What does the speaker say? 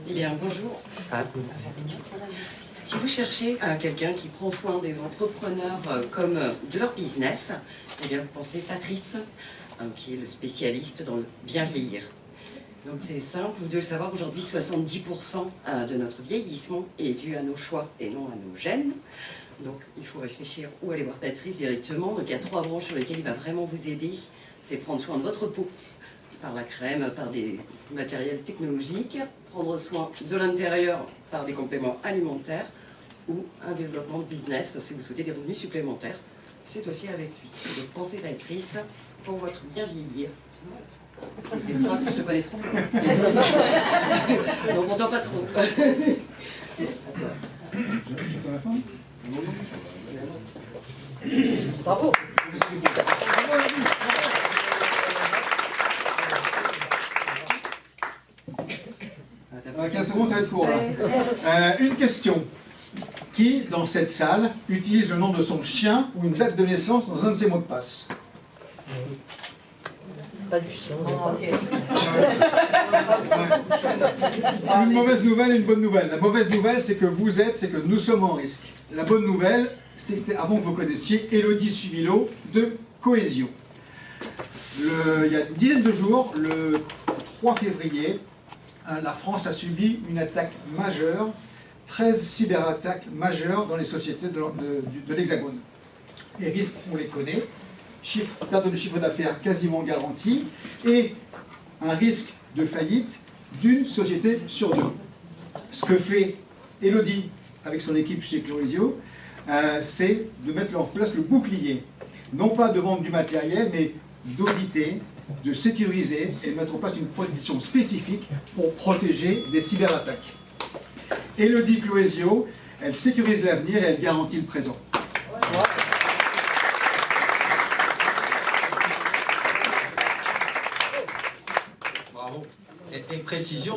Eh bien, bonjour. Si vous cherchez quelqu'un qui prend soin des entrepreneurs comme de leur business, eh bien, vous pensez Patrice, qui est le spécialiste dans le bien vieillir. Donc c'est simple, vous devez le savoir, aujourd'hui 70% de notre vieillissement est dû à nos choix et non à nos gènes. Donc il faut réfléchir où aller voir Patrice directement. Donc il y a 3 branches sur lesquelles il va vraiment vous aider. C'est prendre soin de votre peau, par la crème, par des matériels technologiques, prendre soin de l'intérieur par des compléments alimentaires ou un développement de business si vous souhaitez des revenus supplémentaires. C'est aussi avec lui. Donc pensez Patrice pour votre bien vieillir. Je te connais trop. Donc on n'entend pas trop. Bravo. À 15 secondes, ça va être court là. Une question. Qui, dans cette salle, utilise le nom de son chien ou une date de naissance dans un de ses mots de passe? Pas du chien, Une mauvaise nouvelle et une bonne nouvelle. La mauvaise nouvelle, c'est que vous êtes, c'est que nous sommes en risque. La bonne nouvelle, c'est que c'était avant que vous connaissiez Élodie Subilo de Cohésion. Il y a une dizaine de jours, le 3 février, la France a subi une attaque majeure, 13 cyberattaques majeures dans les sociétés de l'Hexagone. Les risques, on les connaît. Perte de chiffre d'affaires quasiment garantie et un risque de faillite d'une société sur deux. Ce que fait Élodie avec son équipe chez Cohésion, c'est de mettre en place le bouclier. Non pas de vendre du matériel, mais d'auditer, de sécuriser et de mettre en place une protection spécifique pour protéger des cyberattaques. Élodie Cohésion, elle sécurise l'avenir et elle garantit le présent. Bravo. Et précision.